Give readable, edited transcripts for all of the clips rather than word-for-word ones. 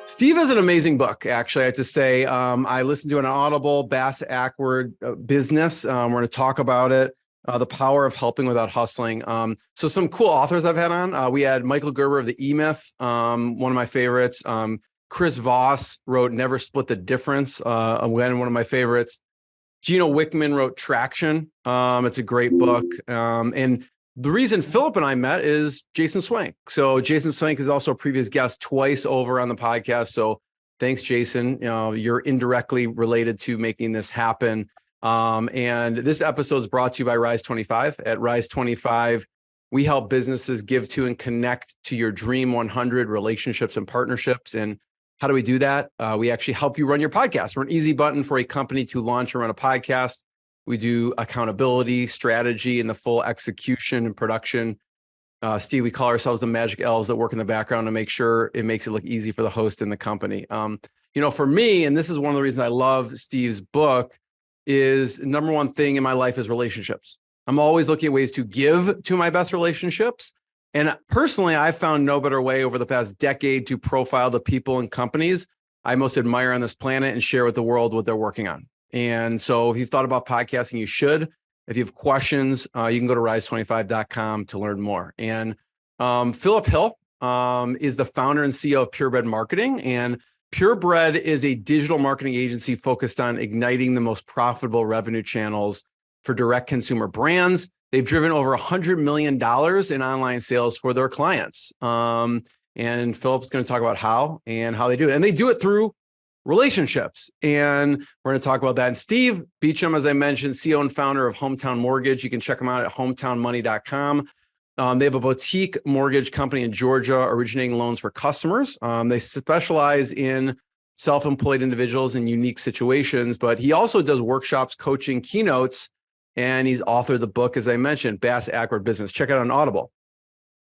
Steve has an amazing book, actually, I have to say. I listened to an Audible, Bass-Ackwards Business. We're going to talk about it, The Power of Helping Without Hustling. So some cool authors I've had on. We had Michael Gerber of the E-Myth, one of my favorites. Chris Voss wrote Never Split the Difference, again, one of my favorites. Gino Wickman wrote Traction. It's a great book. And the reason Philip and I met is Jason Swank. So Jason Swank is also a previous guest twice over on the podcast. So thanks, Jason. You're indirectly related to making this happen. And this episode is brought to you by Rise 25. At Rise 25, we help businesses give to and connect to your Dream 100 relationships and partnerships. And how do we do that? We actually help you run your podcast. We're an easy button for a company to launch and run a podcast. We do accountability, strategy, and the full execution and production. Steve, we call ourselves the magic elves that work in the background to make sure it makes it look easy for the host and the company. For me, and this is one of the reasons I love Steve's book, is number one thing in my life is relationships. I'm always looking at ways to give to my best relationships. And personally, I've found no better way over the past decade to profile the people and companies I most admire on this planet and share with the world what they're working on. And so if you've thought about podcasting, you should. If you have questions, you can go to rise25.com to learn more. And Philip Hill is the founder and CEO of Purebred Marketing. And Purebred is a digital marketing agency focused on igniting the most profitable revenue channels for direct consumer brands. They've driven over $100 million in online sales for their clients. And Philip's going to talk about how they do it. And they do it through relationships. And we're going to talk about that. And Steve Beecham, as I mentioned, CEO and founder of Hometown Mortgage. You can check them out at hometownmoney.com. They have a boutique mortgage company in Georgia originating loans for customers. They specialize in self-employed individuals in unique situations, but he also does workshops, coaching, keynotes, and he's authored the book, as I mentioned, Bass-Ackwards Business. Check it out on Audible.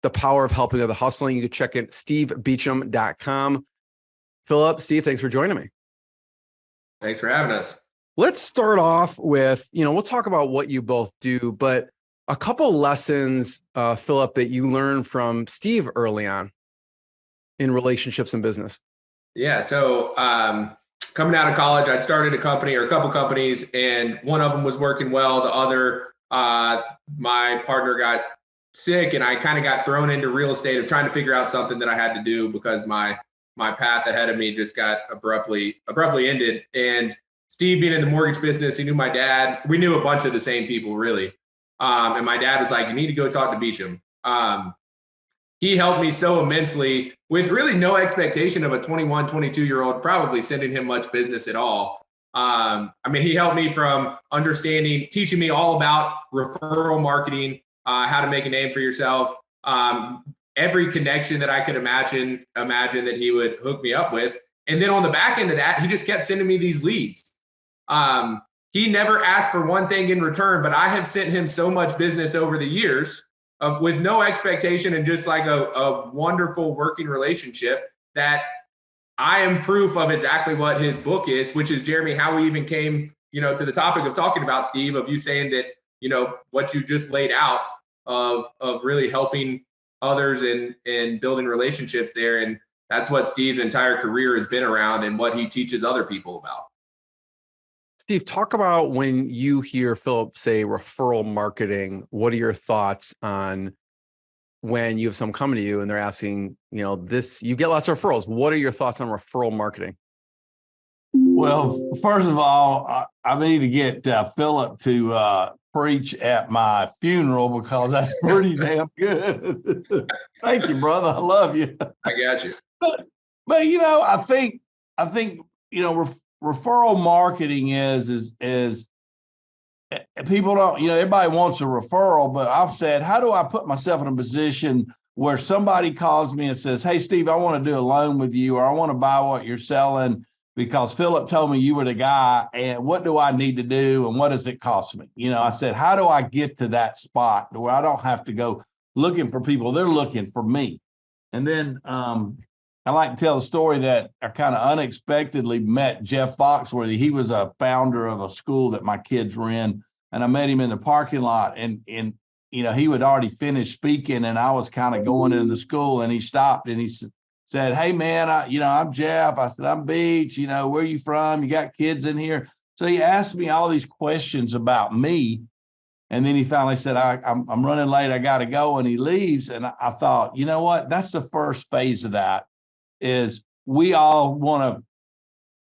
The Power of Helping Without Hustling. You can check it at stevebeecham.com. Philip, Steve, thanks for joining me. Thanks for having us. Let's start off with, we'll talk about what you both do, but a couple lessons, Philip, that you learned from Steve early on in relationships and business. Yeah. So coming out of college, I'd started a company or a couple companies, and one of them was working well. The other, my partner got sick, and I kind of got thrown into real estate of trying to figure out something that I had to do because my path ahead of me just got abruptly ended. And Steve, being in the mortgage business, he knew my dad. We knew a bunch of the same people, really. And my dad was like, you need to go talk to Beecham. He helped me so immensely with really no expectation of a 21, 22-year-old probably sending him much business at all. He helped me from teaching me all about referral marketing, how to make a name for yourself. Every connection that I could imagine that he would hook me up with. And then on the back end of that, he just kept sending me these leads. He never asked for one thing in return, but I have sent him so much business over the years with no expectation and just like a wonderful working relationship that I am proof of exactly what his book is, which is, Jeremy, how we even came, to the topic of talking about, Steve, of you saying that, what you just laid out of really helping others and building relationships there. And that's what Steve's entire career has been around and what he teaches other people about. Steve, talk about when you hear Philip say referral marketing. What are your thoughts on when you have someone coming to you and they're asking, you get lots of referrals. What are your thoughts on referral marketing? Well, first of all, I need to get Philip to preach at my funeral because that's pretty damn good. Thank you, brother. I love you. I got you. But I think referral marketing is people don't, everybody wants a referral, but I've said, how do I put myself in a position where somebody calls me and says, hey, Steve, I want to do a loan with you, or I want to buy what you're selling because Philip told me you were the guy, and what do I need to do, and what does it cost me? I said, how do I get to that spot where I don't have to go looking for people? They're looking for me. And then I like to tell the story that I kind of unexpectedly met Jeff Foxworthy. He was a founder of a school that my kids were in, and I met him in the parking lot, and he had already finished speaking, and I was kind of going into the school, and he stopped and he said, said, hey man, I'm Jeff. I said, I'm Beach, where are you from? You got kids in here? So he asked me all these questions about me. And then he finally said, I'm running late. I got to go. And he leaves. And I thought, you know what? That's the first phase of that is we all want to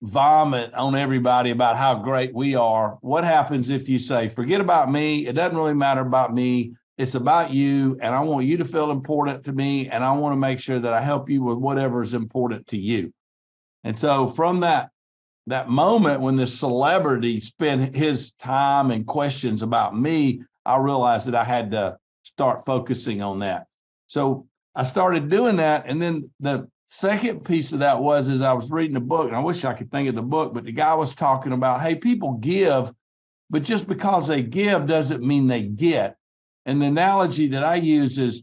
vomit on everybody about how great we are. What happens if you say, forget about me? It doesn't really matter about me. It's about you. And I want you to feel important to me. And I want to make sure that I help you with whatever is important to you. And so from that moment when this celebrity spent his time and questions about me, I realized that I had to start focusing on that. So I started doing that. And then the second piece of that was, as I was reading a book, and I wish I could think of the book, but the guy was talking about, hey, people give, but just because they give doesn't mean they get. And the analogy that I use is,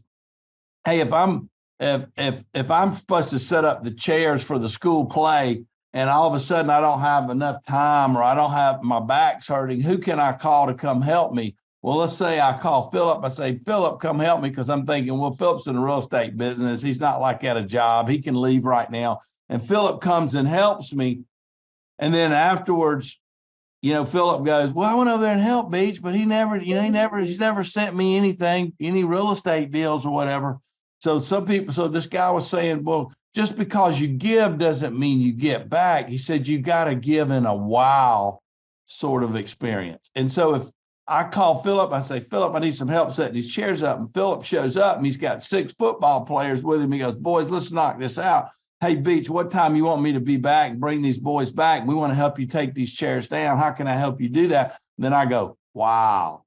hey, if I'm supposed to set up the chairs for the school play, and all of a sudden I don't have enough time, or I don't have, my back's hurting, who can I call to come help me? Well, let's say I call Philip. I say, Philip, come help me, because I'm thinking, well, Philip's in the real estate business. He's not like at a job. He can leave right now. And Philip comes and helps me. And then afterwards, Philip goes, well, I went over there and helped Beach, but he's never sent me anything, any real estate deals or whatever. So this guy was saying, well, just because you give doesn't mean you get back. He said, you got to give in a wow sort of experience. And so if I call Philip, I say, Philip, I need some help setting these chairs up. And Philip shows up and he's got 6 football players with him. He goes, boys, let's knock this out. Hey, Beach, what time you want me to be back? Bring these boys back. We want to help you take these chairs down. How can I help you do that? And then I go, wow,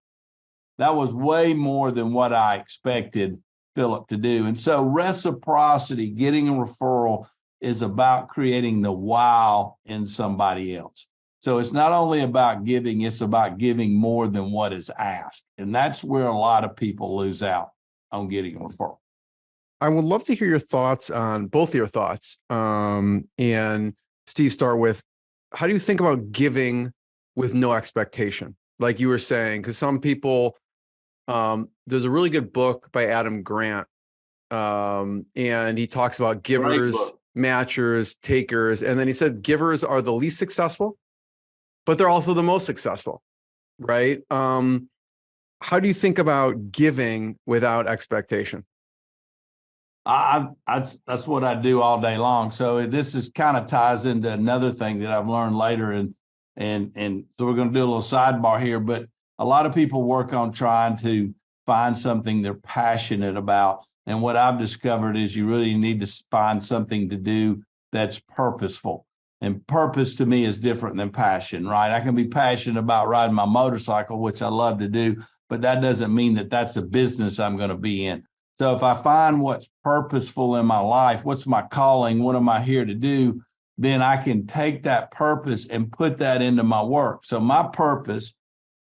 that was way more than what I expected Philip to do. And so reciprocity, getting a referral, is about creating the wow in somebody else. So it's not only about giving, it's about giving more than what is asked. And that's where a lot of people lose out on getting a referral. I would love to hear your thoughts on both of your thoughts. And Steve, start with, how do you think about giving with no expectation? Like you were saying, because some people, there's a really good book by Adam Grant. And he talks about givers, matchers, takers. And then he said, givers are the least successful, but they're also the most successful, right? How do you think about giving without expectation? That's what I do all day long. So this is kind of ties into another thing that I've learned later. And so we're going to do a little sidebar here, but a lot of people work on trying to find something they're passionate about. And what I've discovered is you really need to find something to do that's purposeful. And purpose to me is different than passion, right? I can be passionate about riding my motorcycle, which I love to do, but that doesn't mean that that's a business I'm going to be in. So if I find what's purposeful in my life, what's my calling, what am I here to do, then I can take that purpose and put that into my work. So my purpose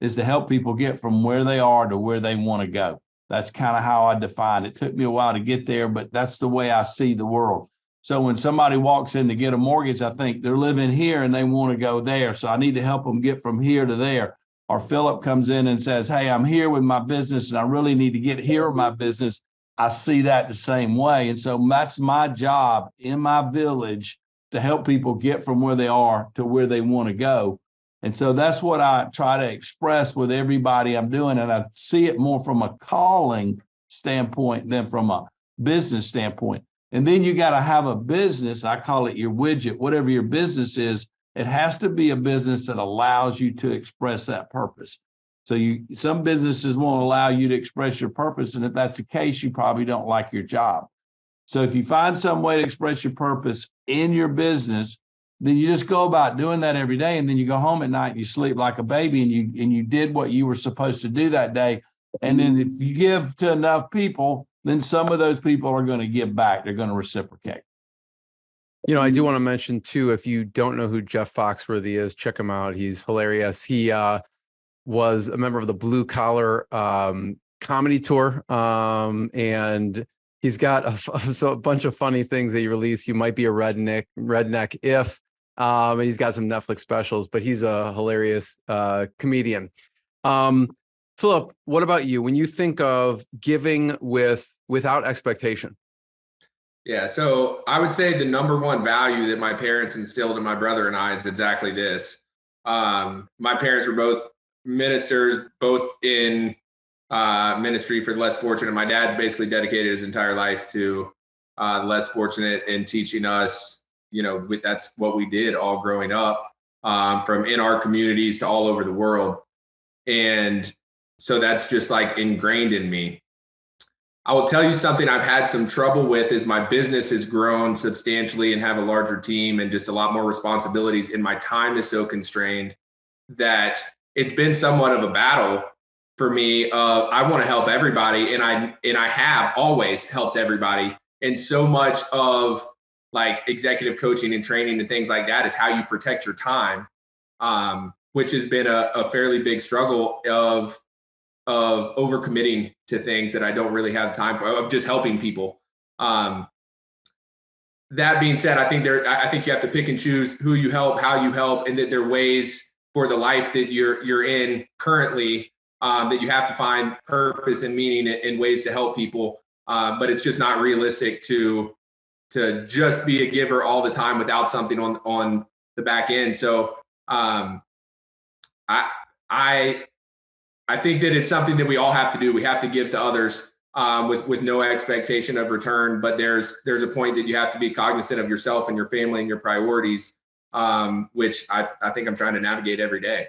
is to help people get from where they are to where they want to go. That's kind of how I define it. It took me a while to get there, but that's the way I see the world. So when somebody walks in to get a mortgage, I think they're living here and they want to go there. So I need to help them get from here to there. Or Philip comes in and says, hey, I'm here with my business and I really need to get here with my business. I see that the same way. And so that's my job in my village, to help people get from where they are to where they want to go. And so that's what I try to express with everybody I'm doing. And I see it more from a calling standpoint than from a business standpoint. And then you got to have a business. I call it your widget, whatever your business is. It has to be a business that allows you to express that purpose. So some businesses won't allow you to express your purpose. And if that's the case, you probably don't like your job. So if you find some way to express your purpose in your business, then you just go about doing that every day. And then you go home at night and you sleep like a baby, and you did what you were supposed to do that day. And then if you give to enough people, then some of those people are going to give back. They're going to reciprocate. I do want to mention too, if you don't know who Jeff Foxworthy is, check him out. He's hilarious. He was a member of the Blue Collar comedy tour. And he's got a bunch of funny things that he released. You might be a redneck if, and he's got some Netflix specials, but he's a hilarious comedian. Philip, what about you? When you think of giving without expectation? Yeah. So I would say the number one value that my parents instilled in my brother and I is exactly this. My parents were both ministers, both in ministry for the less fortunate. My dad's basically dedicated his entire life to the less fortunate and teaching us, that's what we did all growing up, from in our communities to all over the world. And so that's just like ingrained in me. I will tell you something I've had some trouble with is my business has grown substantially and have a larger team and just a lot more responsibilities. And my time is so constrained that it's been somewhat of a battle for me. I want to help everybody, and I have always helped everybody. And so much of like executive coaching and training and things like that is how you protect your time, which has been a fairly big struggle of overcommitting to things that I don't really have time for, of just helping people. That being said, I think you have to pick and choose who you help, how you help, and that there are ways for the life that you're in currently, that you have to find purpose and meaning in ways to help people. But it's just not realistic to just be a giver all the time without something on the back end. So I think that it's something that we all have to do. We have to give to others, with no expectation of return. But there's a point that you have to be cognizant of yourself and your family and your priorities, which I think I'm trying to navigate every day.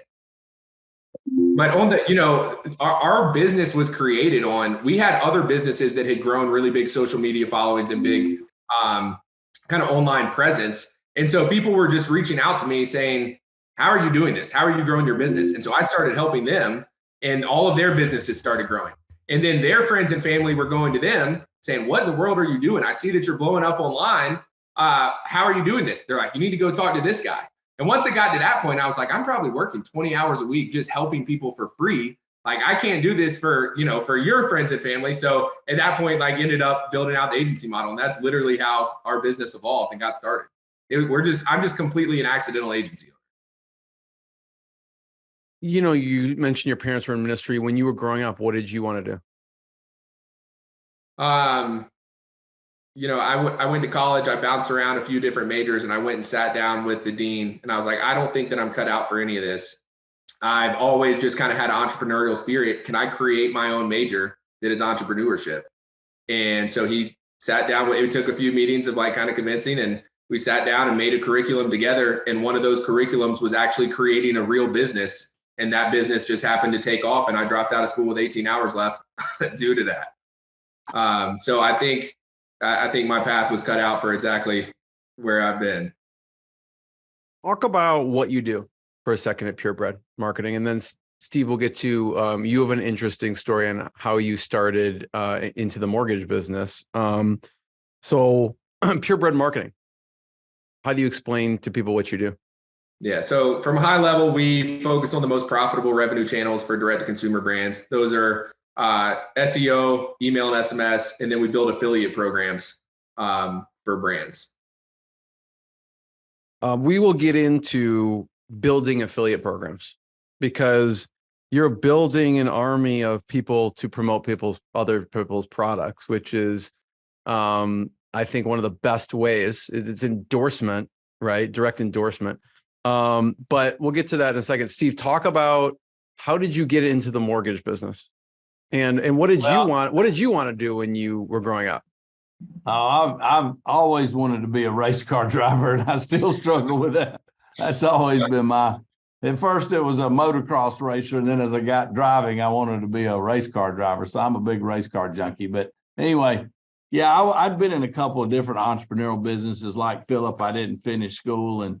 But on the, our business was created on, we had other businesses that had grown really big social media followings and big kind of online presence. And so people were just reaching out to me saying, how are you doing this? How are you growing your business? And so I started helping them, and all of their businesses started growing. And then their friends and family were going to them saying, what in the world are you doing? I see that you're blowing up online. How are you doing this? They're like, you need to go talk to this guy. And once it got to that point, I was like, I'm probably working 20 hours a week just helping people for free. Like, I can't do this for your friends and family. So at that point, like, ended up building out the agency model. And that's literally how our business evolved and got started. I'm just completely an accidental agency owner. You mentioned your parents were in ministry. When you were growing up, what did you want to do? I went to college. I bounced around a few different majors, and I went and sat down with the dean, and I was like, I don't think that I'm cut out for any of this. I've always just kind of had an entrepreneurial spirit. Can I create my own major that is entrepreneurship? And so he sat down. It took a few meetings of like kind of convincing, and we sat down and made a curriculum together. And one of those curriculums was actually creating a real business. And that business just happened to take off. And I dropped out of school with 18 hours left due to that. So I think my path was cut out for exactly where I've been. Talk about what you do for a second at Purebred Marketing. And then Steve, we'll get to, you have an interesting story on how you started into the mortgage business. So Purebred Marketing, how do you explain to people what you do? Yeah. So from a high level, we focus on the most profitable revenue channels for direct to consumer brands. Those are SEO, email and SMS, and then we build affiliate programs for brands. We will get into building affiliate programs because you're building an army of people to promote other people's products, which is, I think, one of the best ways. It's endorsement, right? Direct endorsement. But we'll get to that in a second. Steve, talk about how did you get into the mortgage business, and what did you want? What did you want to do when you were growing up? I've always wanted to be a race car driver, and I still struggle with that. That's always been at first it was a motocross racer, and then as I got driving, I wanted to be a race car driver. So I'm a big race car junkie. But anyway, yeah, I'd been in a couple of different entrepreneurial businesses like Philip. I didn't finish school, and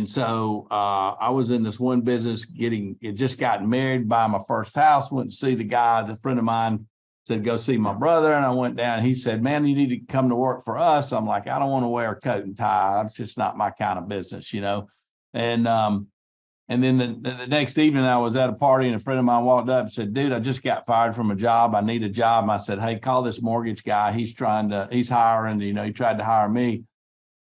so I was in this one business just got married, buy my first house, went to see the guy, the friend of mine said, go see my brother. And I went down, he said, man, you need to come to work for us. I'm like, I don't want to wear a coat and tie. It's just not my kind of business, And then the next evening I was at a party and a friend of mine walked up and said, dude, I just got fired from a job. I need a job. And I said, hey, call this mortgage guy. He's hiring, he tried to hire me.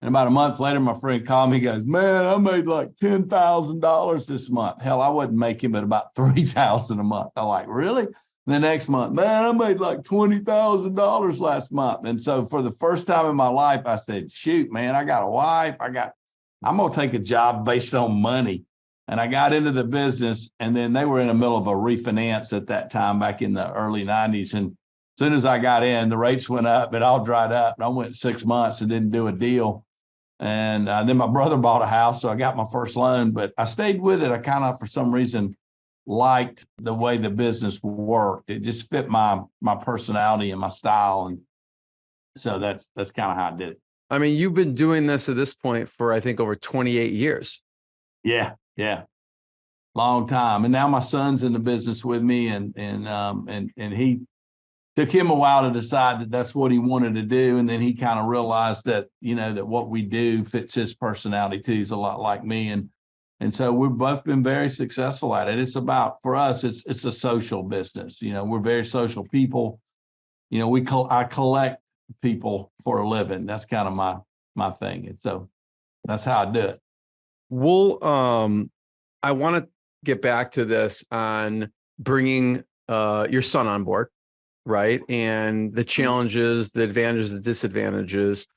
And about a month later, my friend called me, he goes, man, I made like $10,000 this month. Hell, I wasn't making but about $3,000 a month. I'm like, really? The next month, man, I made like $20,000 last month. And so for the first time in my life, I said, shoot, man, I got a wife. I'm going to take a job based on money. And I got into the business, and then they were in the middle of a refinance at that time back in the early 90s. And as soon as I got in, the rates went up, it all dried up. And I went 6 months and didn't do a deal. And then my brother bought a house, so I got my first loan, but I stayed with it. I kind of, for some reason, liked the way the business worked. It just fit my personality and my style. And so that's kind of how I did it. I mean, you've been doing this at this point for, I think, over 28 years. Yeah. Long time. And now my son's in the business with me, and he took him a while to decide that that's what he wanted to do. And then he kind of realized that, that what we do fits his personality too. He's a lot like me. And so we've both been very successful at it. It's about, for us, it's a social business. We're very social people. I collect people for a living. That's kind of my thing. And so that's how I do it. Well, I want to get back to this on bringing your son on board, right? And the challenges, the advantages, the disadvantages.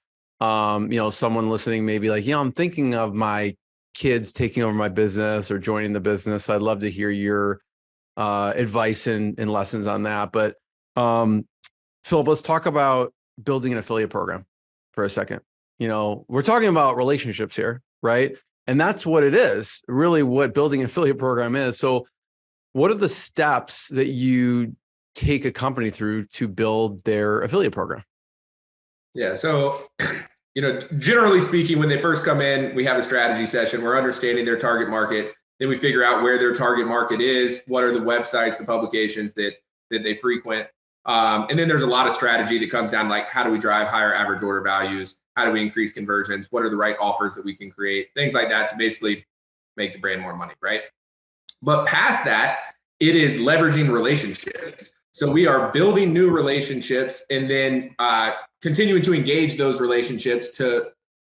Someone listening may be like, I'm thinking of my kids taking over my business or joining the business. I'd love to hear your advice and lessons on that. But Philip, let's talk about building an affiliate program for a second. We're talking about relationships here, right? And that's what it is, really what building an affiliate program is. So what are the steps that you take a company through to build their affiliate program? Yeah. So, generally speaking, when they first come in, we have a strategy session. We're understanding their target market. Then we figure out where their target market is. What are the websites, the publications that they frequent? And then there's a lot of strategy that comes down like, how do we drive higher average order values? How do we increase conversions? What are the right offers that we can create? Things like that to basically make the brand more money, right? But past that, it is leveraging relationships. So we are building new relationships and then continuing to engage those relationships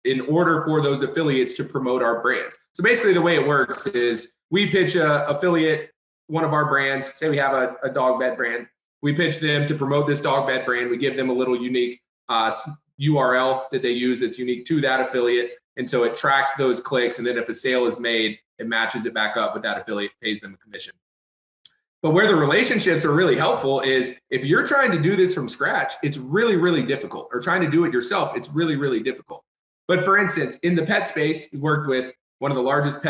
in order for those affiliates to promote our brands. So basically the way it works is we pitch a affiliate, one of our brands, say we have a dog bed brand. We pitch them to promote this dog bed brand. We give them a little unique URL that they use that's unique to that affiliate. And so it tracks those clicks. And then if a sale is made, it matches it back up with that affiliate, pays them a commission. But where the relationships are really helpful is if you're trying to do this from scratch, it's really, really difficult. Or trying to do it yourself, it's really, really difficult. But for instance, in the pet space, we worked with one of the largest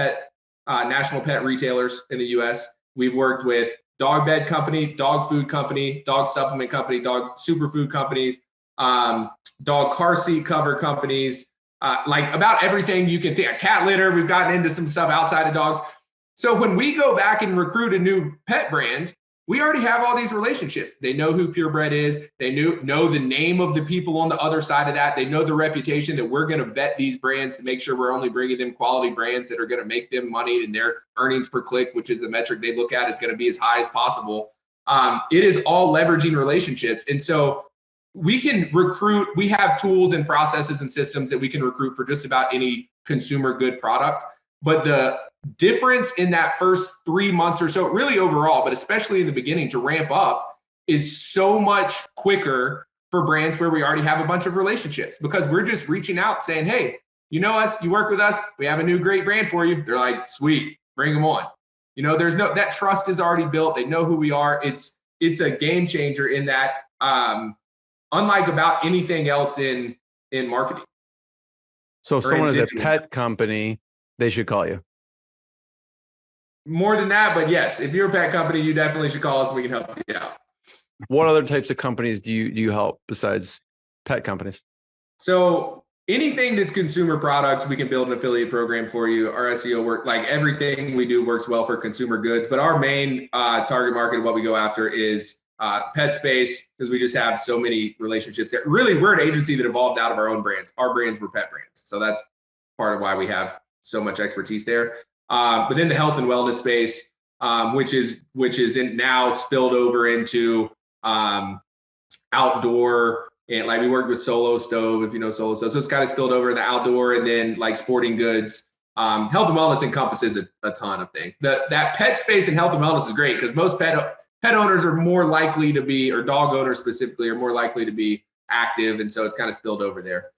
national pet retailers in the US. We've worked with dog bed company, dog food company, dog supplement company, dog superfood companies, dog car seat cover companies, like about everything you can think. A cat litter, we've gotten into some stuff outside of dogs. So when we go back and recruit a new pet brand, we already have all these relationships. They know who Purebred is. They know the name of the people on the other side of that. They know the reputation that we're going to vet these brands to make sure we're only bringing them quality brands that are going to make them money, and their earnings per click, which is the metric they look at, is going to be as high as possible. It is all leveraging relationships. And so we can recruit. We have tools and processes and systems that we can recruit for just about any consumer good product. But the difference in that first 3 months or so, really overall, but especially in the beginning to ramp up, is so much quicker for brands where we already have a bunch of relationships, because we're just reaching out saying, hey, you know us, you work with us, we have a new great brand for you. They're like, sweet, bring them on. There's that trust is already built. They know who we are. It's a game changer in that, unlike about anything else in marketing. So if someone has a pet company, they should call you. More than that, but yes, if you're a pet company, you definitely should call us and we can help you out. What other types of companies do you help besides pet companies? So anything that's consumer products, we can build an affiliate program for you. Our SEO work, like everything we do works well for consumer goods, but our main target market, what we go after is pet space, because we just have so many relationships there. Really, we're an agency that evolved out of our own brands. Our brands were pet brands. So that's part of why we have so much expertise there. But then the health and wellness space, which is now spilled over into outdoor, and like we worked with Solo Stove, if you know Solo Stove. So it's kind of spilled over in the outdoor, and then like sporting goods. Health and wellness encompasses a ton of things. That pet space and health and wellness is great because most pet pet owners are more likely to be, or dog owners specifically, are more likely to be active. And so it's kind of spilled over there.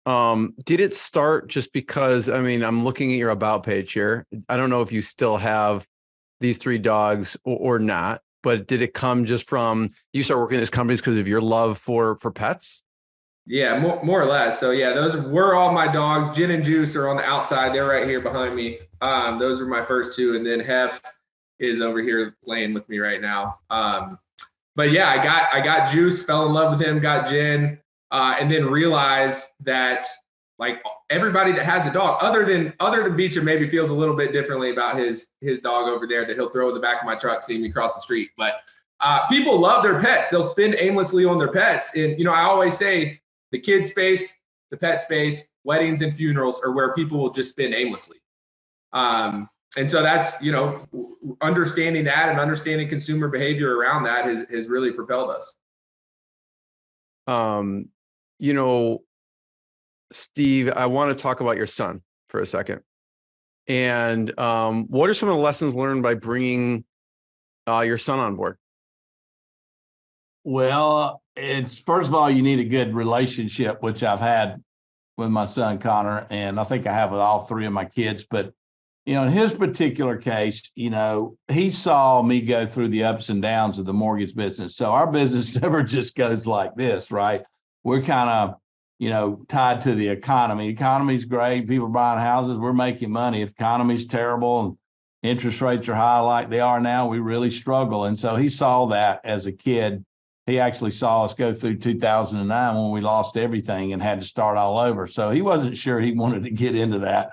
Did it start just because, I mean, I'm looking at your about page here. I don't know if you still have these 3 dogs or not, but did it come just from you start working at these companies because of your love for pets? Yeah, more or less. So yeah, those were all my dogs. Gin and Juice are on the outside. They're right here behind me. Those were my first 2. And then Hef is over here laying with me right now. But yeah, I got Juice, fell in love with him, got Gin, and then realized that like everybody that has a dog, other than Beecham, maybe feels a little bit differently about his dog over there that he'll throw in the back of my truck, seeing me cross the street. But people love their pets. They'll spend aimlessly on their pets. And, you know, I always say the kid space, the pet space, weddings and funerals are where people will just spend aimlessly. And so that's, you know, understanding that and understanding consumer behavior around that has really propelled us. You know, Steve, I want to talk about your son for a second. And what are some of the lessons learned by bringing your son on board? Well, it's first of all, you need a good relationship, which I've had with my son Connor, and I think I have with all 3 of my kids. But you know, in his particular case, you know, he saw me go through the ups and downs of the mortgage business. So our business never just goes like this, right? We're kind of, you know, tied to the economy. Economy's great. People are buying houses. We're making money. If the economy's terrible and interest rates are high like they are now, we really struggle. And so he saw that as a kid. He actually saw us go through 2009 when we lost everything and had to start all over. So he wasn't sure he wanted to get into that.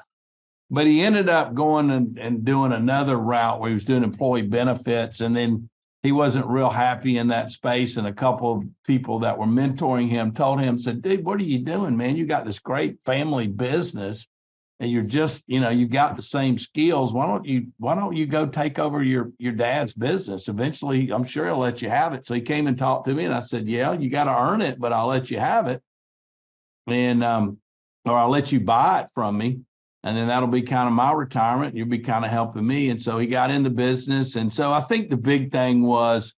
But he ended up going and doing another route where he was doing employee benefits. And then he wasn't real happy in that space. And a couple of people that were mentoring him told him, said, dude, what are you doing, man? You got this great family business and you're just, you know, you've got the same skills. Why don't you go take over your dad's business? Eventually, I'm sure he'll let you have it. So he came and talked to me and I said, yeah, you got to earn it, but I'll let you have it. And, or I'll let you buy it from me. And then that'll be kind of my retirement. You'll be kind of helping me. And so he got into business. And so I think the big thing was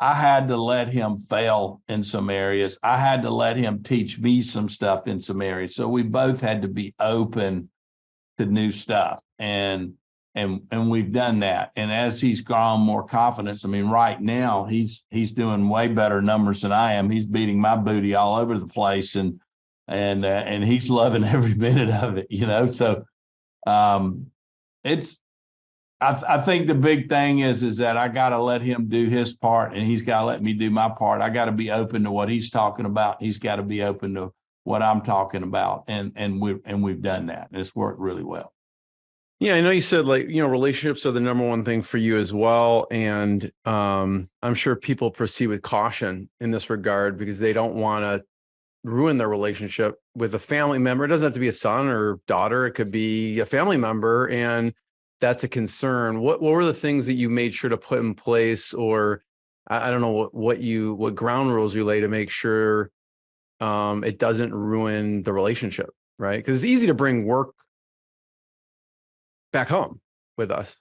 I had to let him fail in some areas. I had to let him teach me some stuff in some areas. So we both had to be open to new stuff. And we've done that. And as he's grown more confidence, I mean, right now he's doing way better numbers than I am. He's beating my booty all over the place. And he's loving every minute of it, you know. So it's I think the big thing is that I got to let him do his part and he's got to let me do my part. I got to be open to what he's talking about. He's got to be open to what I'm talking about. And we've done that. And it's worked really well. Yeah, I know you said, like, you know, relationships are the number one thing for you as well. And I'm sure people proceed with caution in this regard because they don't want to ruin their relationship with a family member. It doesn't have to be a son or daughter. It could be a family member. And that's a concern. What were the things that you made sure to put in place, or I don't know what ground rules you lay to make sure it doesn't ruin the relationship, right? Because it's easy to bring work back home with us.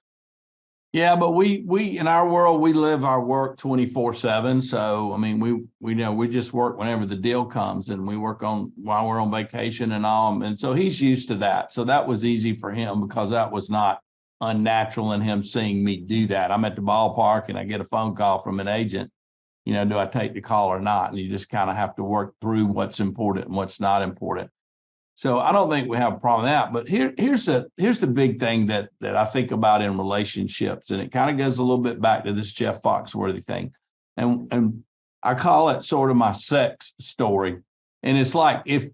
Yeah, but we in our world, we live our work 24/7. So, I mean, we know we just work whenever the deal comes and we work on while we're on vacation and all. And so he's used to that. So that was easy for him because that was not unnatural in him seeing me do that. I'm at the ballpark and I get a phone call from an agent, you know, do I take the call or not? And you just kind of have to work through what's important and what's not important. So I don't think we have a problem with that. But here's the big thing that I think about in relationships, and it kind of goes a little bit back to this Jeff Foxworthy thing, and I call it sort of my sex story. And it's like if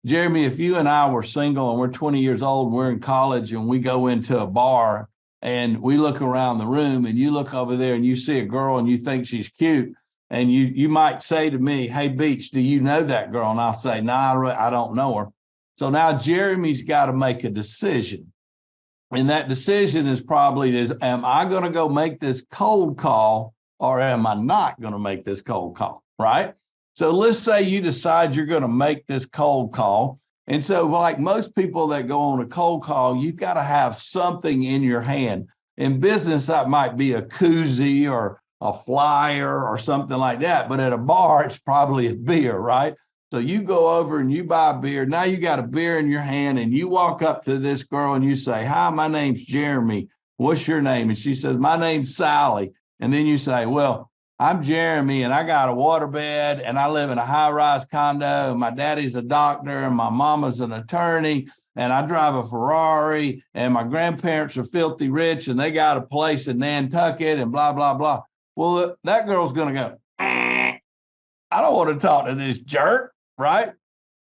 Jeremy, if you and I were single and we're 20 years old, and we're in college, and we go into a bar and we look around the room, and you look over there and you see a girl and you think she's cute. And you might say to me, hey, Beach, do you know that girl? And I'll say, nah, I don't know her. So now Jeremy's got to make a decision. And that decision is probably, am I going to go make this cold call or am I not going to make this cold call, right? So let's say you decide you're going to make this cold call. And so like most people that go on a cold call, you've got to have something in your hand. In business, that might be a koozie or a flyer or something like that. But at a bar, it's probably a beer, right? So you go over and you buy a beer. Now you got a beer in your hand and you walk up to this girl and you say, "Hi, my name's Jeremy. What's your name?" And she says, "My name's Sally." And then you say, "Well, I'm Jeremy and I got a waterbed and I live in a high-rise condo and my daddy's a doctor and my mama's an attorney and I drive a Ferrari and my grandparents are filthy rich and they got a place in Nantucket and blah, blah, blah." Well, that girl's going to go, "I don't want to talk to this jerk," right?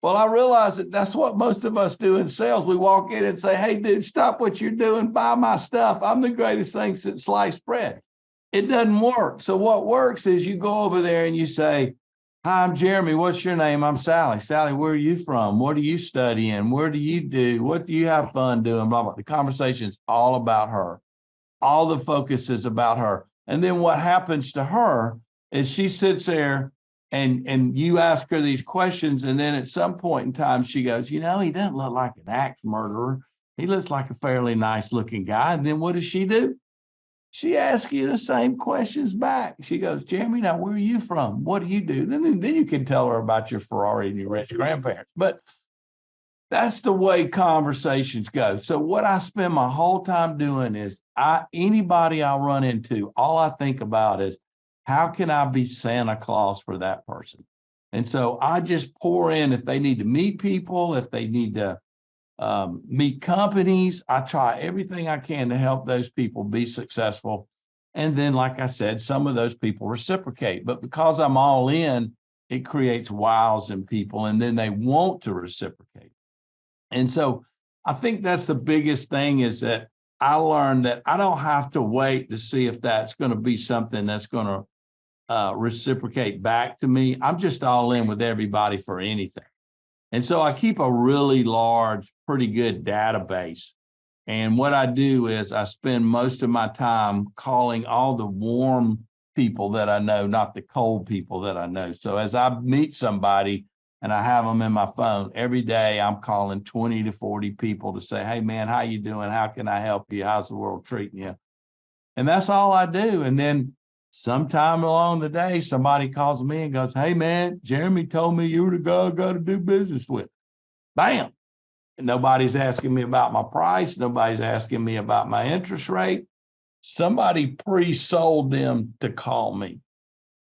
Well, I realize that that's what most of us do in sales. We walk in and say, "Hey, dude, stop what you're doing. Buy my stuff. I'm the greatest thing since sliced bread." It doesn't work. So what works is you go over there and you say, "Hi, I'm Jeremy. What's your name?" "I'm Sally." "Sally, where are you from? What are you studying? Where do you do? What do you have fun doing?" Blah, blah. The conversation's all about her. All the focus is about her. And then what happens to her is she sits there and you ask her these questions. And then at some point in time, she goes, "He doesn't look like an axe murderer. He looks like a fairly nice looking guy." And then what does she do? She asks you the same questions back. She goes, "Jeremy, now where are you from? What do you do?" Then you can tell her about your Ferrari and your rich grandparents. But that's the way conversations go. So what I spend my whole time doing is anybody I run into, all I think about is how can I be Santa Claus for that person? And so I just pour in if they need to meet people, if they need to meet companies. I try everything I can to help those people be successful. And then, like I said, some of those people reciprocate. But because I'm all in, it creates wows in people, and then they want to reciprocate. And so I think that's the biggest thing is that I learned that I don't have to wait to see if that's going to be something that's going to reciprocate back to me. I'm just all in with everybody for anything. And so I keep a really large, pretty good database. And what I do is I spend most of my time calling all the warm people that I know, not the cold people that I know. So as I meet somebody and I have them in my phone every day, I'm calling 20 to 40 people to say, "Hey man, how you doing? How can I help you? How's the world treating you?" And that's all I do. And then sometime along the day, somebody calls me and goes, "Hey man, Jeremy told me you were the guy I got to do business with." Bam. And nobody's asking me about my price. Nobody's asking me about my interest rate. Somebody pre-sold them to call me.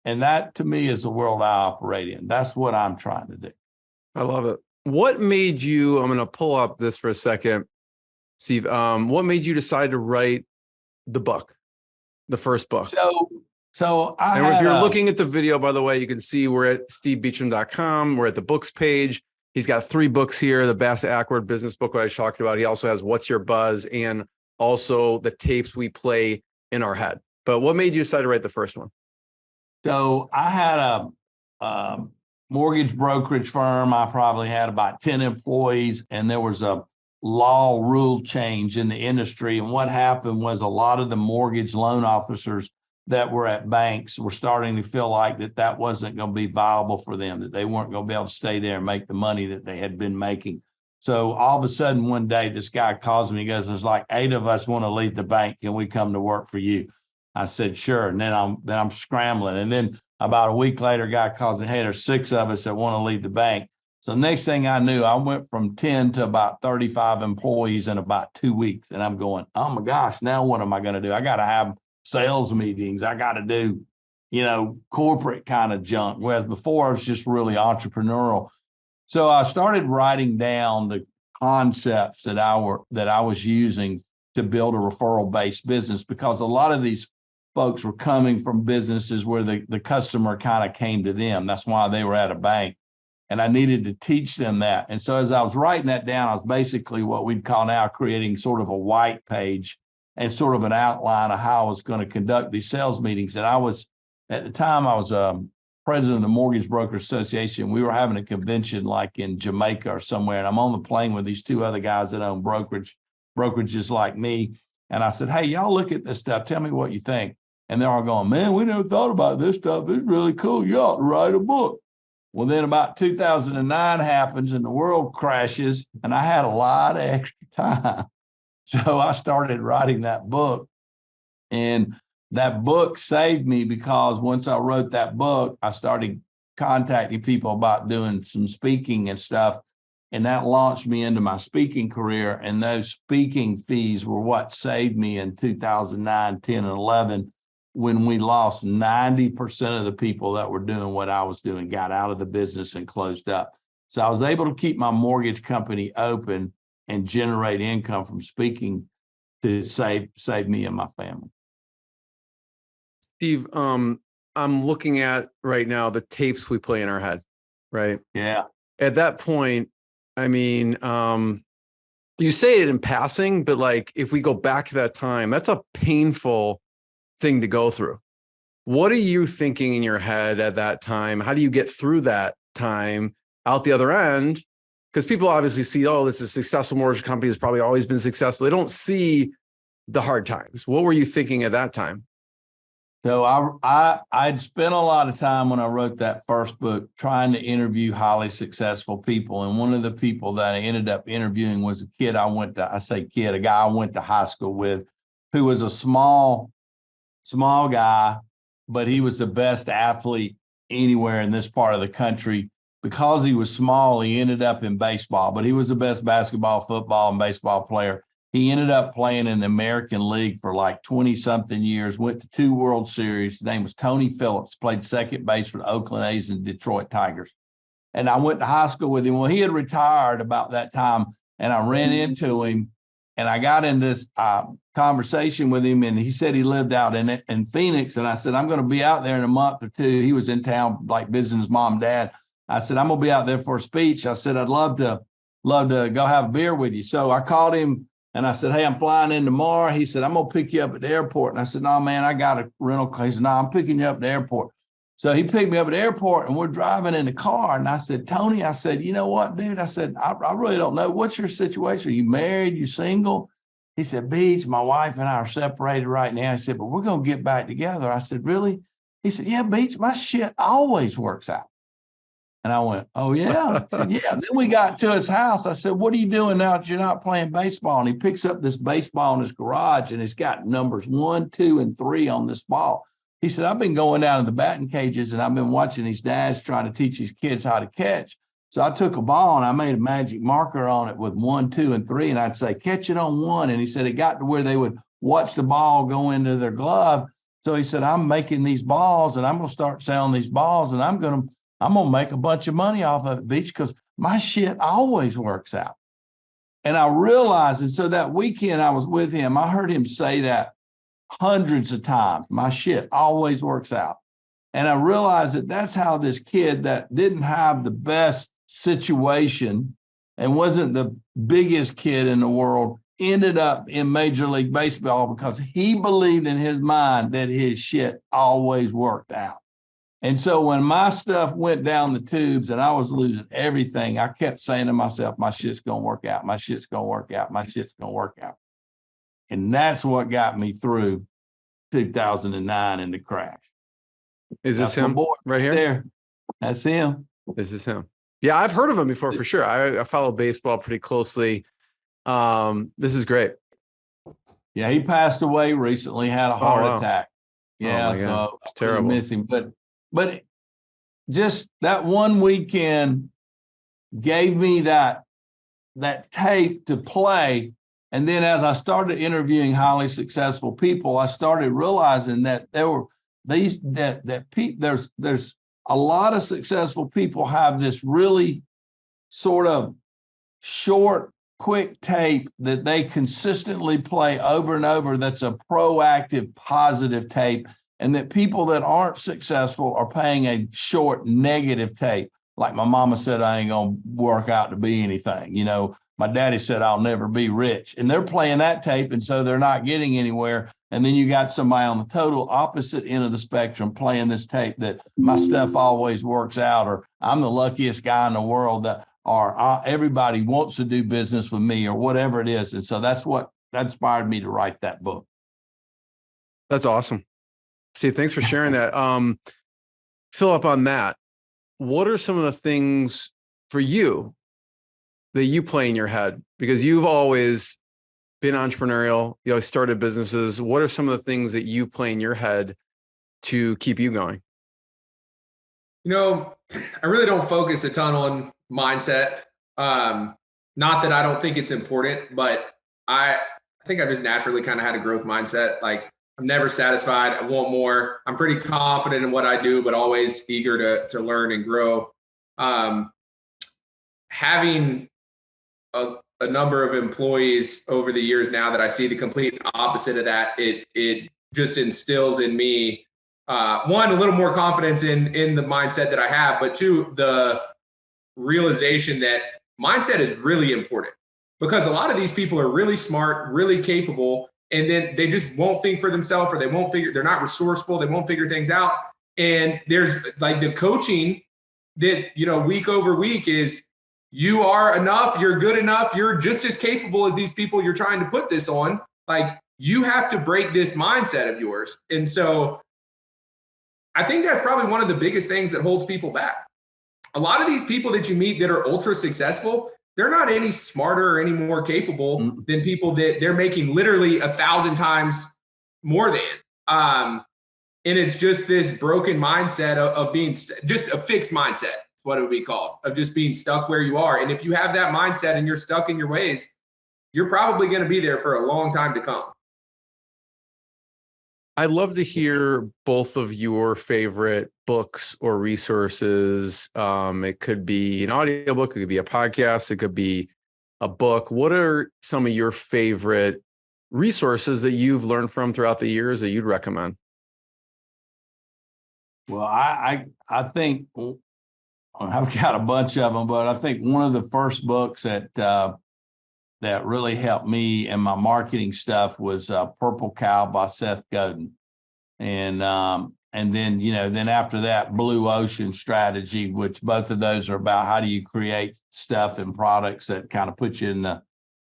And that to me is the world I operate in. That's what I'm trying to do. I love it. What made you, I'm going to pull up this for a second, Steve. What made you decide to write the book, the first book? So and if you're looking at the video, by the way, you can see we're at stevebeecham.com. We're at the books page. He's got 3 books here. The Bass-Ackwards Business book, what I was talking about. He also has What's Your Buzz and also the tapes we play in our head. But what made you decide to write the first one? So I had a mortgage brokerage firm. I probably had about 10 employees, and there was a law rule change in the industry. And what happened was a lot of the mortgage loan officers that were at banks were starting to feel like that wasn't going to be viable for them, that they weren't going to be able to stay there and make the money that they had been making. So all of a sudden one day, this guy calls me, he goes, "There's like 8 of us want to leave the bank. Can we come to work for you?" I said, "Sure." And then I'm scrambling. And then about a week later, a guy calls me, "Hey, there's 6 of us that want to leave the bank." So next thing I knew, I went from 10 to about 35 employees in about 2 weeks. And I'm going, "Oh my gosh, now what am I going to do? I got to have sales meetings. I got to do, corporate kind of junk." Whereas before I was just really entrepreneurial. So I started writing down the concepts that I was using to build a referral-based business, because a lot of these folks were coming from businesses where the customer kind of came to them. That's why they were at a bank. And I needed to teach them that. And so as I was writing that down, I was basically what we'd call now creating sort of a white page and sort of an outline of how I was going to conduct these sales meetings. And at the time, I was president of the Mortgage Broker Association. We were having a convention like in Jamaica or somewhere. And I'm on the plane with these 2 other guys that own brokerages like me. And I said, "Hey, y'all look at this stuff. Tell me what you think." And they're all going, "Man, we never thought about this stuff. It's really cool. You ought to write a book." Well, then about 2009 happens and the world crashes, and I had a lot of extra time. So I started writing that book. And that book saved me because once I wrote that book, I started contacting people about doing some speaking and stuff. And that launched me into my speaking career. And those speaking fees were what saved me in 2009, 10, and 11, when we lost 90% of the people that were doing what I was doing, got out of the business and closed up. So I was able to keep my mortgage company open and generate income from speaking to save me and my family. Steve, I'm looking at right now the tapes we play in our head, right? Yeah. At that point, I mean, you say it in passing, but like if we go back to that time, that's a painful thing to go through. What are you thinking in your head at that time? How do you get through that time out the other end? Because people obviously see, oh, this is a successful mortgage company, has probably always been successful. They don't see the hard times. What were you thinking at that time? So I'd spent a lot of time when I wrote that first book trying to interview highly successful people. And one of the people that I ended up interviewing was a kid a guy I went to high school with, who was a small guy, but he was the best athlete anywhere in this part of the country. Because he was small, he ended up in baseball, but he was the best basketball, football, and baseball player. He ended up playing in the American League for like 20-something years, went to 2 World Series. His name was Tony Phillips, played second base for the Oakland A's and Detroit Tigers. And I went to high school with him. Well, he had retired about that time, and I ran into him, and I got in this conversation with him, and he said he lived out in Phoenix. And I said, I'm going to be out there in a month or two. He was in town, like visiting his mom and dad. I said, I'm going to be out there for a speech. I said, I'd love to go have a beer with you. So I called him and I said, hey, I'm flying in tomorrow. He said, I'm going to pick you up at the airport. And I said, no, man, I got a rental car. He said, no, I'm picking you up at the airport. So he picked me up at the airport and we're driving in the car. And I said, Tony, I said, you know what, dude? I said, I really don't know. What's your situation? Are you married? You single? He said, Beach, my wife and I are separated right now. He said, but we're going to get back together. I said, really? He said, yeah, Beach, my shit always works out. And I went, oh, yeah. I said, yeah. Then we got to his house. I said, what are you doing now that you're not playing baseball? And he picks up this baseball in his garage, and it's got numbers 1, 2, and 3 on this ball. He said, I've been going down to the batting cages, and I've been watching these dads trying to teach these kids how to catch. So I took a ball, and I made a magic marker on it with 1, 2, and 3, and I'd say, catch it on 1. And he said it got to where they would watch the ball go into their glove. So he said, I'm making these balls, and I'm going to start selling these balls, and I'm going to make a bunch of money off of it, Beach, because my shit always works out. And I realized, and so that weekend I was with him, I heard him say that hundreds of times. My shit always works out. And I realized that that's how this kid that didn't have the best situation and wasn't the biggest kid in the world ended up in Major League Baseball, because he believed in his mind that his shit always worked out. And so when my stuff went down the tubes and I was losing everything, I kept saying to myself, my shit's going to work out. My shit's going to work out. My shit's going to work out. And that's what got me through 2009 and the crash. Is this him right here? There. That's him. This is him. Yeah, I've heard of him before for sure. I follow baseball pretty closely. This is great. Yeah, he passed away recently, had a heart attack. Yeah, so it's terrible. I miss him. But just that one weekend gave me that tape to play. And then as I started interviewing highly successful people, I started realizing that there were there's a lot of successful people have this really sort of short, quick tape that they consistently play over and over. That's a proactive, positive tape. And that people that aren't successful are paying a short negative tape. Like my mama said, I ain't going to work out to be anything. You know, my daddy said, I'll never be rich. And they're playing that tape. And so they're not getting anywhere. And then you got somebody on the total opposite end of the spectrum playing this tape that my stuff always works out, or I'm the luckiest guy in the world, that, or everybody wants to do business with me, or whatever it is. And so that's what inspired me to write that book. That's awesome. Steve, thanks for sharing that. Fill up on that. What are some of the things for you that you play in your head? Because you've always been entrepreneurial, you know, started businesses. What are some of the things that you play in your head to keep you going? You know, I really don't focus a ton on mindset. Not that I don't think it's important, but I think I've just naturally kind of had a growth mindset. Like I'm never satisfied. I want more. I'm pretty confident in what I do, but always eager to learn and grow. Having a number of employees over the years now that I see the complete opposite of that, it just instills in me one, a little more confidence in the mindset that I have, but two, the realization that mindset is really important because a lot of these people are really smart, really capable, and then they just won't think for themselves, or they're not resourceful, they won't figure things out. And there's like the coaching that, you know, week over week is, you are enough, you're good enough, you're just as capable as these people you're trying to put this on. Like you have to break this mindset of yours. And so I think that's probably one of the biggest things that holds people back. A lot of these people that you meet that are ultra successful, they're not any smarter or any more capable than people that they're making literally 1,000 times more than. And it's just this broken mindset of being just a fixed mindset. What it would be called, of just being stuck where you are. And if you have that mindset and you're stuck in your ways, you're probably going to be there for a long time to come. I'd love to hear both of your favorite books or resources. It could be an audiobook, it could be a podcast, it could be a book. What are some of your favorite resources that you've learned from throughout the years that you'd recommend? Well, I think I've got a bunch of them, but I think one of the first books that really helped me in my marketing stuff was Purple Cow by Seth Godin. And then, you know, then after that, Blue Ocean Strategy, which both of those are about how do you create stuff and products that kind of put you in the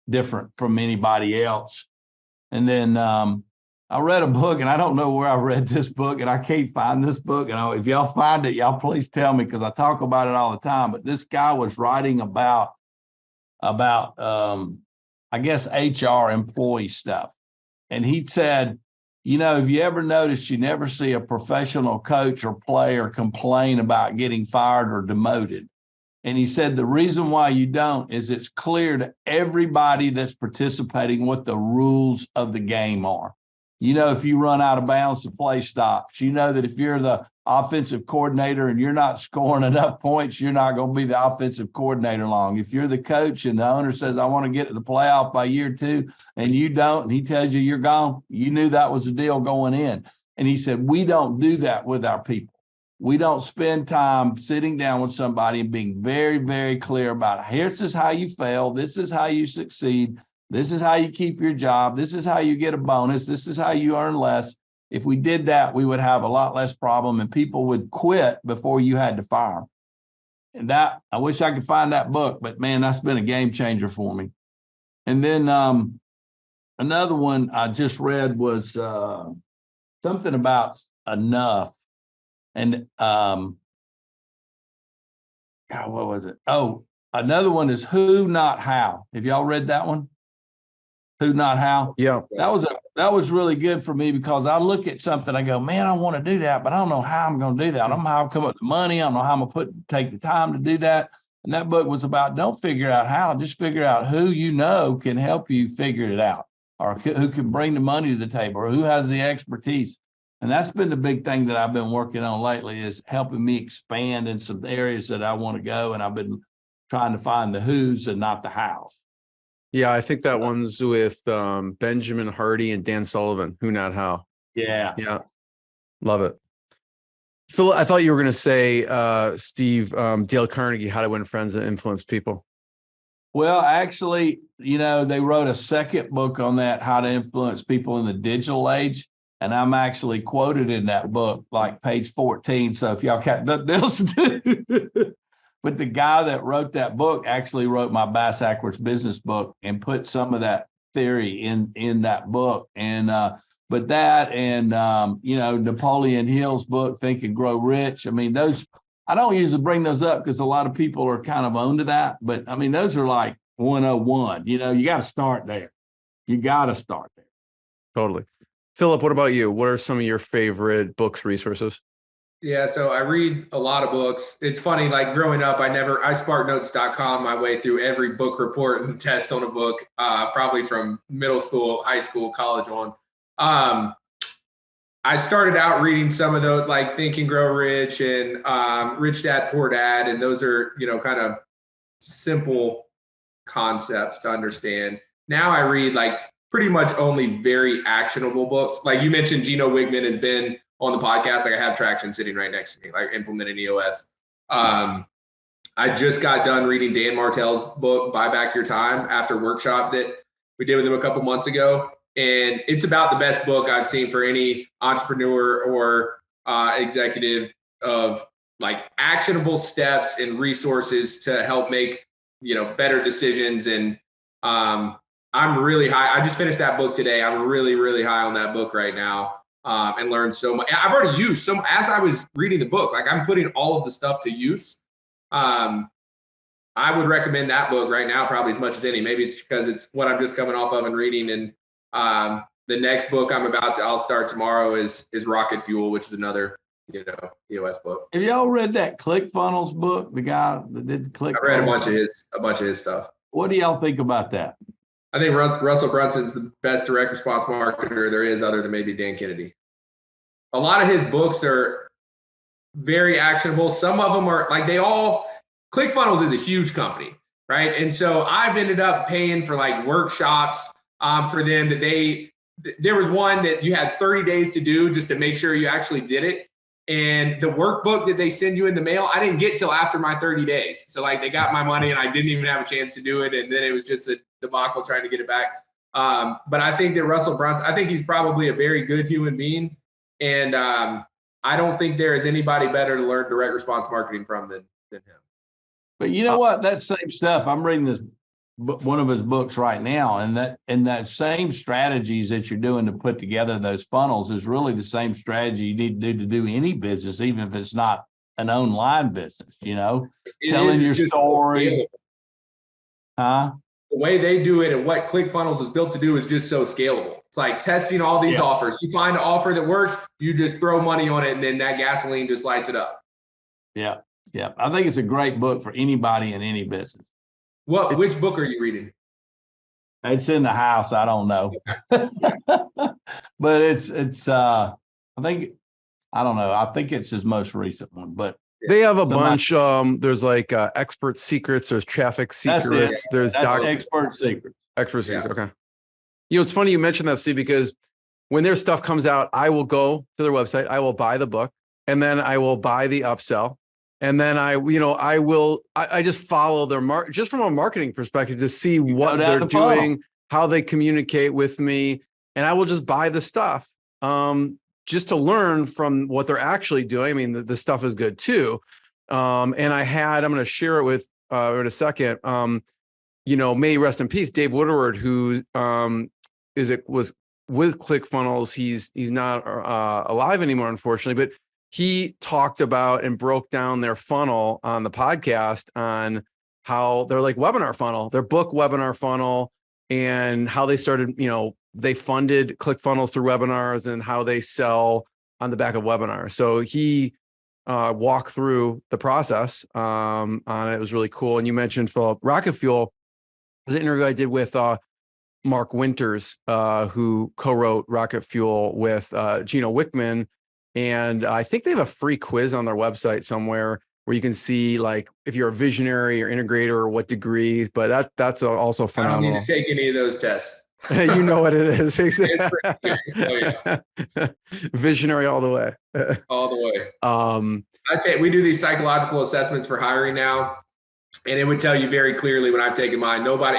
different from anybody else. And then I read a book, and I don't know where I read this book, and I can't find this book. And if y'all find it, y'all please tell me, because I talk about it all the time. But this guy was writing about I guess HR employee stuff, and he said, you know, if you ever notice, you never see a professional coach or player complain about getting fired or demoted. And he said the reason why you don't is it's clear to everybody that's participating what the rules of the game are. You know, if you run out of bounds, the play stops. You know that if you're the offensive coordinator and you're not scoring enough points, you're not going to be the offensive coordinator long. If you're the coach and the owner says, I want to get to the playoff by year 2, and you don't, and he tells you you're gone, you knew that was the deal going in. And he said, we don't do that with our people. We don't spend time sitting down with somebody and being very, very clear about, this is how you fail, this is how you succeed, this is how you keep your job, this is how you get a bonus, this is how you earn less. If we did that, we would have a lot less problem, and people would quit before you had to fire them. And that, I wish I could find that book, but man, that's been a game changer for me. And then another one I just read was something about enough. And God, what was it? Oh, another one is Who, Not How. Have y'all read that one? Who, Not How? Yeah. That was really good for me, because I look at something, I go, man, I want to do that, but I don't know how I'm going to do that. I don't know how I'm come up with the money. I don't know how I'm going to take the time to do that. And that book was about, don't figure out how, just figure out who you know can help you figure it out, or who can bring the money to the table, or who has the expertise. And that's been the big thing that I've been working on lately, is helping me expand in some areas that I want to go. And I've been trying to find the who's and not the hows. Yeah, I think that one's with Benjamin Hardy and Dan Sullivan, Who, Not How. Yeah. Yeah. Love it. Phil, I thought you were going to say, Steve, Dale Carnegie, How to Win Friends and Influence People. Well, actually, you know, they wrote a second book on that, How to Influence People in the Digital Age. And I'm actually quoted in that book, like page 14. So if y'all got nothing else to do. But the guy that wrote that book actually wrote my Bass-Ackwards Business book and put some of that theory in that book. And but that and you know, Napoleon Hill's book, Think and Grow Rich. I mean, those, I don't usually bring those up because a lot of people are kind of onto that. But I mean, those are like 101. You know, you got to start there. You got to start there. Totally. Philip, what about you? What are some of your favorite books, resources? Yeah, so I read a lot of books. It's funny, like growing up, I sparknotes.com my way through every book report and test on a book, probably from middle school, high school, college on. I started out reading some of those, like Think and Grow Rich and Rich Dad, Poor Dad. And those are, kind of simple concepts to understand. Now I read like pretty much only very actionable books. Like you mentioned, Gino Wigman has been on the podcast. Like I have Traction sitting right next to me, like implementing EOS. I just got done reading Dan Martell's book, Buy Back Your Time, after a workshop that we did with him a couple months ago. And it's about the best book I've seen for any entrepreneur or executive of like actionable steps and resources to help make, better decisions. And I'm really high. I just finished that book today. I'm really, really high on that book right now. And learned so much. I've already used some as I was reading the book. Like I'm putting all of the stuff to use. I would recommend that book right now, probably as much as any. Maybe it's because it's what I'm just coming off of and reading. And the next book I'll start tomorrow is Rocket Fuel, which is another, EOS book. Have y'all read that ClickFunnels book? The guy that did ClickFunnels? I read a bunch of his stuff. What do y'all think about that? I think Russell Brunson's the best direct response marketer there is, other than maybe Dan Kennedy. A lot of his books are very actionable. Some of them are like ClickFunnels is a huge company, right? And so I've ended up paying for like workshops for them there was one that you had 30 days to do just to make sure you actually did it. And the workbook that they send you in the mail, I didn't get till after my 30 days. So like they got my money and I didn't even have a chance to do it. And then it was just a debacle trying to get it back. But I think that Russell Brunson, I think he's probably a very good human being. And I don't think there is anybody better to learn direct response marketing from than him. But you know what? That same stuff, I'm reading one of his books right now, and that same strategies that you're doing to put together those funnels is really the same strategy you need to do any business, even if it's not an online business, telling your story. The way they do it and what ClickFunnels is built to do is just so scalable. It's like testing all these offers. You find an offer that works, you just throw money on it, and then that gasoline just lights it up. Yeah. Yeah. I think it's a great book for anybody in any business. Which book are you reading? It's in the house. I don't know. But it's I don't know. I think it's his most recent one, but they have a bunch. There's like expert secrets, there's traffic secrets, there's expert secrets. Expert secrets. Yeah. Okay. It's funny you mentioned that, Steve, because when their stuff comes out, I will go to their website, I will buy the book, and then I will buy the upsell. And then I just follow their just from a marketing perspective to see what they're doing, how they communicate with me. And I will just buy the stuff just to learn from what they're actually doing. I mean, the stuff is good too. And I'm going to share it with in a second. May rest in peace, Dave Woodward, who was with ClickFunnels. He's not alive anymore, unfortunately, but he talked about and broke down their funnel on the podcast on how they're like webinar funnel, their book webinar funnel, and how they started, they funded ClickFunnels through webinars and how they sell on the back of webinars. So he walked through the process on it. It was really cool. And you mentioned, Philip, Rocket Fuel was an interview I did with Mark Winters, who co-wrote Rocket Fuel with Gino Wickman. And I think they have a free quiz on their website somewhere where you can see like if you're a visionary or integrator or what degrees, but that's also phenomenal. I don't need to take any of those tests. You know what it is. Yeah. Visionary all the way. All the way. We do these psychological assessments for hiring now, and it would tell you very clearly when I've taken mine. If I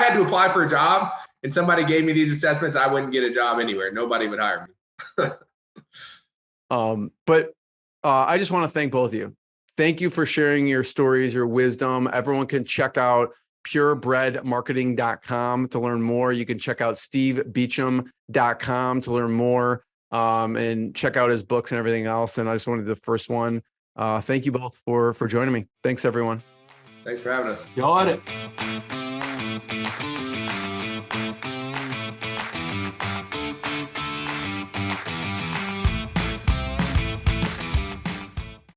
had to apply for a job and somebody gave me these assessments, I wouldn't get a job anywhere. Nobody would hire me. But I just want to thank both of you. Thank you for sharing your stories, your wisdom. Everyone can check out purebredmarketing.com to learn more. You can check out stevebeecham.com to learn more and check out his books and everything else. And I just wanted the first one. Thank you both for joining me. Thanks, everyone. Thanks for having us. Enjoyed it.